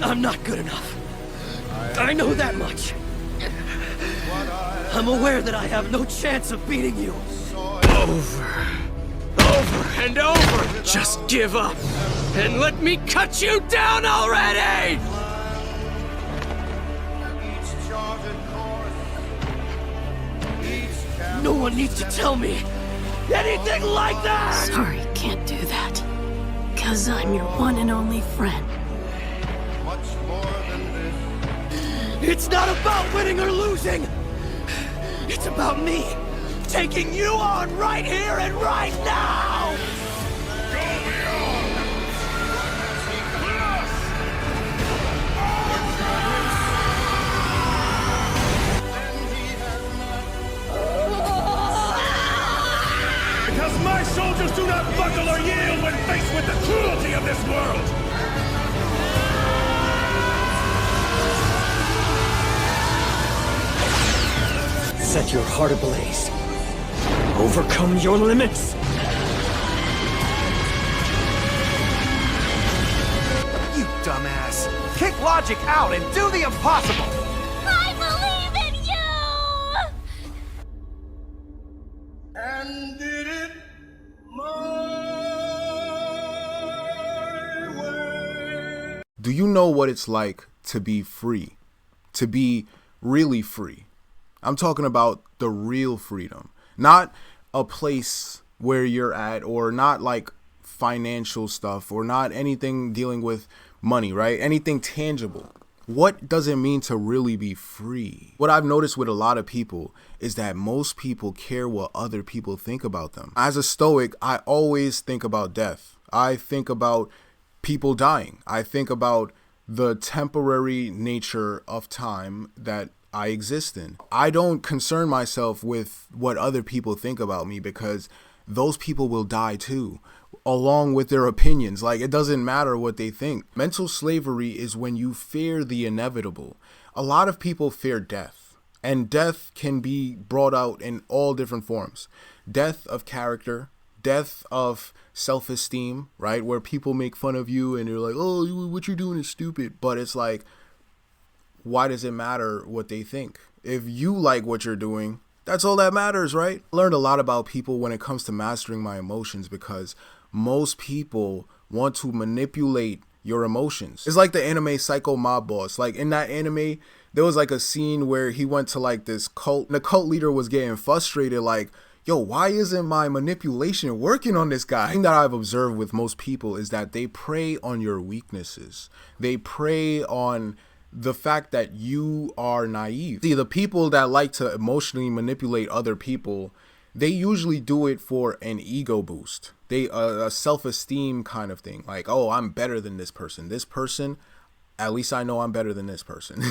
I'm not good enough. I know that much. I'm aware that I have no chance of beating you. Over and over. Just give up and let me cut you down already! No one needs to tell me anything like that! Sorry, can't do that. 'Cause I'm your one and only friend. It's not about winning or losing! It's about me taking you on right here and right now! Because my soldiers do not buckle or yield when faced with the cruelty of this world! Set your heart ablaze. Overcome your limits. You dumbass. Kick logic out and do the impossible! I believe in you! And did it my way. Do you know what it's like to be free? To be really free? I'm talking about the real freedom, not a place where you're at, or not like financial stuff, or not anything dealing with money, right? Anything tangible. What does it mean to really be free? What I've noticed with a lot of people is that most people care what other people think about them. As a Stoic, I always think about death. I think about people dying. I think about the temporary nature of time that I exist in. I don't concern myself with what other people think about me, because those people will die too, along with their opinions. Like, it doesn't matter what they think. Mental slavery is when you fear the inevitable. A lot of people fear death, and death can be brought out in all different forms. Death of character, death of self-esteem, right? Where people make fun of you and they're like, oh, what you're doing is stupid. But it's like, why does it matter what they think? If you like what you're doing, that's all that matters, right? I learned a lot about people when it comes to mastering my emotions, because most people want to manipulate your emotions. It's like the anime Psycho Mob Boss. Like, in that anime, there was like a scene where he went to like this cult, and the cult leader was getting frustrated, like, yo, why isn't my manipulation working on this guy? The thing that I've observed with most people is that they prey on your weaknesses. They prey on the fact that you are naive. See, the people that like to emotionally manipulate other people, they usually do it for an ego boost. They a self-esteem kind of thing. Like, oh, I'm better than this person. This person, at least I know I'm better than this person.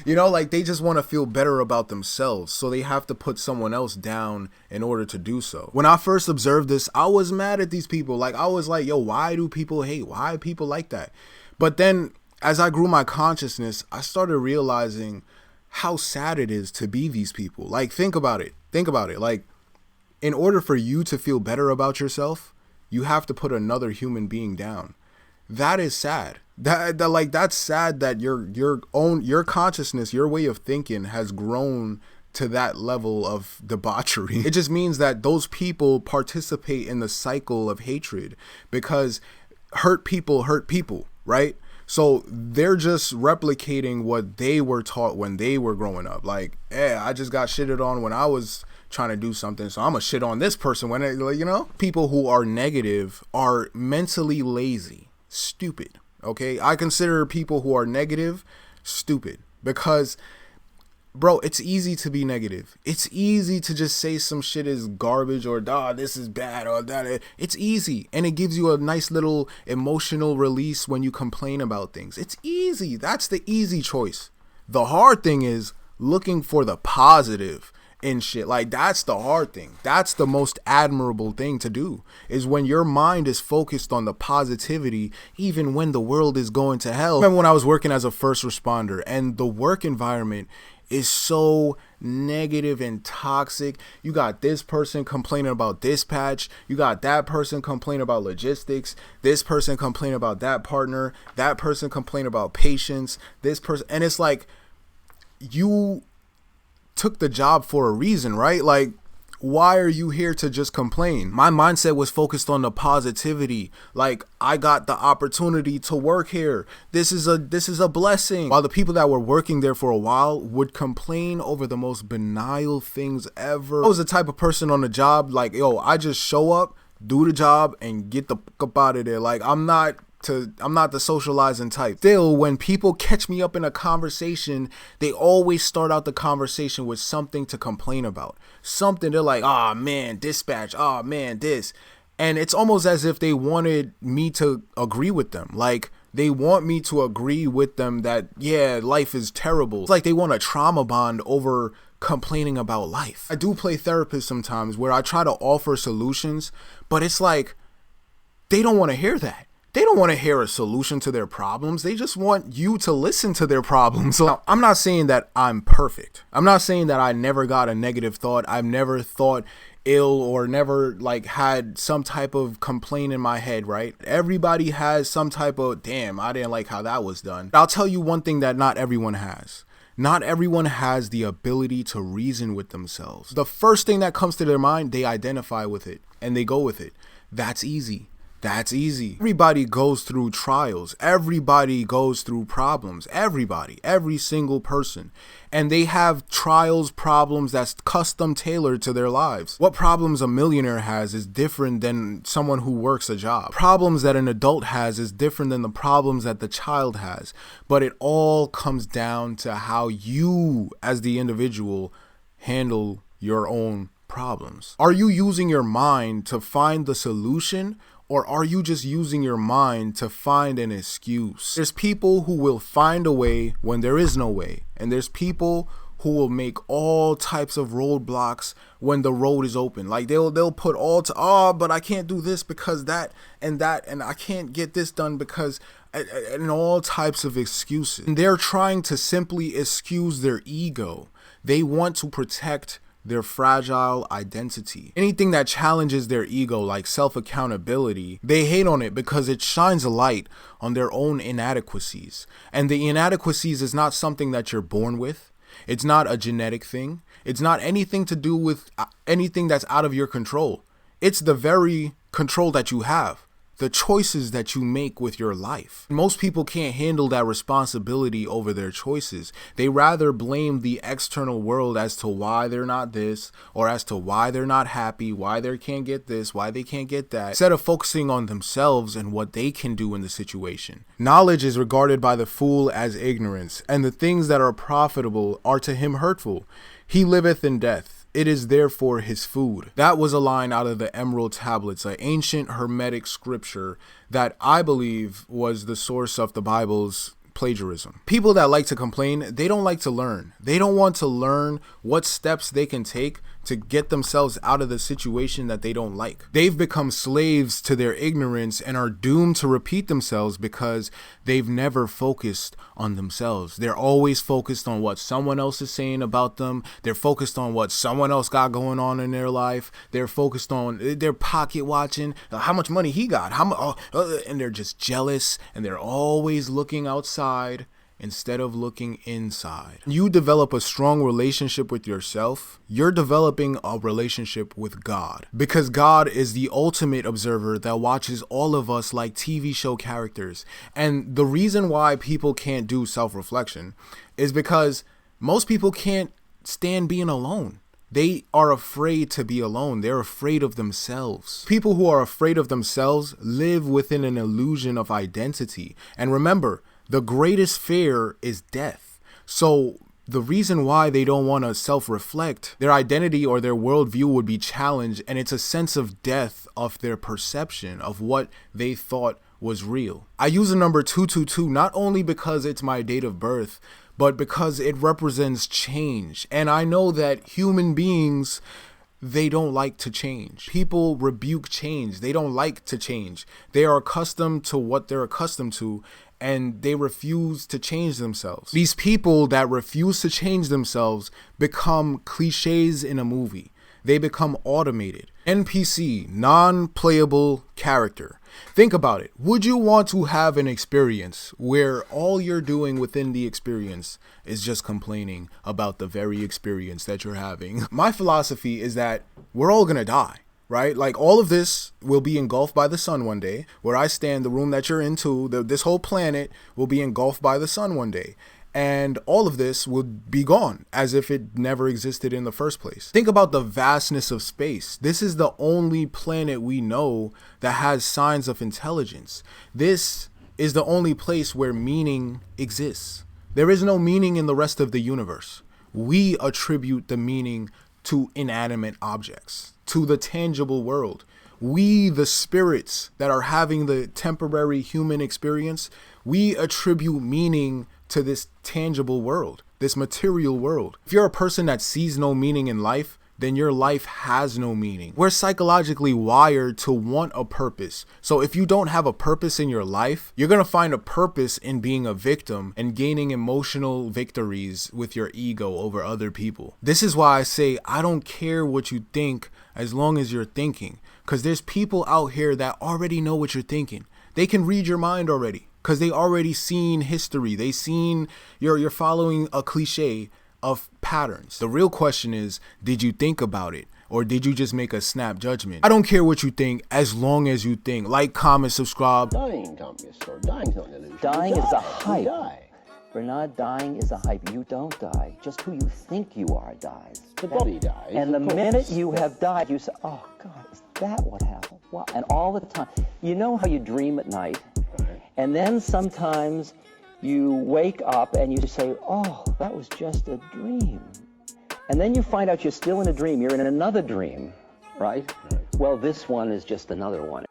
You know, like, they just want to feel better about themselves, so they have to put someone else down in order to do so. When I first observed this, I was mad at these people. Like, I was like, yo, why do people hate? Why are people like that? But then, as I grew my consciousness, I started realizing how sad it is to be these people. Like, think about it. Think about it. Like, in order for you to feel better about yourself, you have to put another human being down. That is sad. That's sad that your consciousness, your way of thinking has grown to that level of debauchery. It just means that those people participate in the cycle of hatred, because hurt people, right? So they're just replicating what they were taught when they were growing up. Like, I just got shitted on when I was trying to do something, so I'm gonna shit on this person when you know? People who are negative are mentally lazy, stupid, okay? I consider people who are negative stupid, because bro, it's easy to be negative. It's easy to just say some shit is garbage, or this is bad, or that. It's easy, and it gives you a nice little emotional release when you complain about things. It's easy. That's the easy choice. The hard thing is looking for the positive in shit. Like, that's the hard thing. That's the most admirable thing to do, is when your mind is focused on the positivity, even when the world is going to hell. I remember when I was working as a first responder, and the work environment is so negative and toxic. You got this person complaining about dispatch. You got that person complaining about logistics. This person complaining about that partner. That person complaining about patience. This person. And it's like, you took the job for a reason, right? Like, why are you here to just complain? My mindset was focused on the positivity. Like, I got the opportunity to work here. This is a blessing. While the people that were working there for a while would complain over the most banal things ever. I was the type of person on the job, like, yo, I just show up, do the job, and get the fuck up out of there. Like, I'm not the socializing type. Still, when people catch me up in a conversation, they always start out the conversation with something to complain about. Something they're like, oh man, dispatch, oh man, this. And it's almost as if they wanted me to agree with them. Like, they want me to agree with them that, yeah, life is terrible. It's like they want a trauma bond over complaining about life. I do play therapist sometimes where I try to offer solutions, but it's like, they don't want to hear that. They don't want to hear a solution to their problems. They just want you to listen to their problems. So now, I'm not saying that I'm perfect. I'm not saying that I never got a negative thought. I've never thought ill or never like had some type of complaint in my head, right? Everybody has some type of, damn, I didn't like how that was done. I'll tell you one thing that not everyone has. Not everyone has the ability to reason with themselves. The first thing that comes to their mind, they identify with it and they go with it. That's easy. That's easy. Everybody goes through trials. Everybody goes through problems. Everybody, every single person. And they have trials, problems that's custom tailored to their lives. What problems a millionaire has is different than someone who works a job. Problems that an adult has is different than the problems that the child has. But it all comes down to how you, as the individual, handle your own problems. Are you using your mind to find the solution? Or are you just using your mind to find an excuse? There's people who will find a way when there is no way. And there's people who will make all types of roadblocks when the road is open. Like they'll put all to, but I can't do this because that, and I can't get this done because, and all types of excuses. And they're trying to simply excuse their ego. They want to protect their fragile identity. Anything that challenges their ego, like self-accountability, they hate on it because it shines a light on their own inadequacies. And the inadequacies is not something that you're born with. It's not a genetic thing. It's not anything to do with anything that's out of your control. It's the very control that you have. The choices that you make with your life. Most people can't handle that responsibility over their choices. They rather blame the external world as to why they're not this, or as to why they're not happy, why they can't get this, why they can't get that, instead of focusing on themselves and what they can do in the situation. Knowledge is regarded by the fool as ignorance, and the things that are profitable are to him hurtful. He liveth in death. It is therefore his food. That was a line out of the Emerald Tablets, an ancient Hermetic scripture that I believe was the source of the Bible's plagiarism. People that like to complain, they don't like to learn. They don't want to learn what steps they can take to get themselves out of the situation that they don't like. They've become slaves to their ignorance and are doomed to repeat themselves because they've never focused on themselves. They're always focused on what someone else is saying about them. They're focused on what someone else got going on in their life. They're focused on their pocket watching, how much money he got, and they're just jealous, and they're always looking outside instead of looking inside. You develop a strong relationship with yourself. You're developing a relationship with God, because God is the ultimate observer that watches all of us like TV show characters. And the reason why people can't do self-reflection is because most people can't stand being alone. They are afraid to be alone. They're afraid of themselves. People who are afraid of themselves live within an illusion of identity. And remember, the greatest fear is death. So the reason why they don't want to self-reflect, their identity or their worldview would be challenged, and it's a sense of death of their perception of what they thought was real. I use the number 222 not only because it's my date of birth, but because it represents change. And I know that human beings, they don't like to change. People rebuke change. They don't like to change. They are accustomed to what they're accustomed to. and they refuse to change themselves. These people that refuse to change themselves become cliches in a movie. They become automated. NPC, non-playable character. Think about it. Would you want to have an experience where all you're doing within the experience is just complaining about the very experience that you're having? My philosophy is that we're all gonna die, right? Like, all of this will be engulfed by the sun one day. Where I stand, the room that you're into, this whole planet will be engulfed by the sun one day. And all of this would be gone as if it never existed in the first place. Think about the vastness of space. This is the only planet we know that has signs of intelligence. This is the only place where meaning exists. There is no meaning in the rest of the universe. We attribute the meaning to inanimate objects, to the tangible world. We, the spirits that are having the temporary human experience, we attribute meaning to this tangible world, this material world. If you're a person that sees no meaning in life, then your life has no meaning. We're psychologically wired to want a purpose. So if you don't have a purpose in your life, you're gonna find a purpose in being a victim and gaining emotional victories with your ego over other people. This is why I say I don't care what you think as long as you're thinking. Because there's people out here that already know what you're thinking. They can read your mind already. Because they already seen history. They seen you're following a cliche of patterns. The real question is, did you think about it? Or did you just make a snap judgment? I don't care what you think as long as you think. Like, comment, subscribe. Dying, Thomas, or dying's not an illusion. Dying is a hype. You die. Bernard, dying is a hype. You don't die. Just who you think you are dies. The body dies. And the of course. minute you have died, you say, oh, God, is that what happened? Wow. And all the time. You know how you dream at night? Right. And then sometimes you wake up and you say, oh, that was just a dream. And then you find out you're still in a dream. You're in another dream, right? Well, this one is just another one.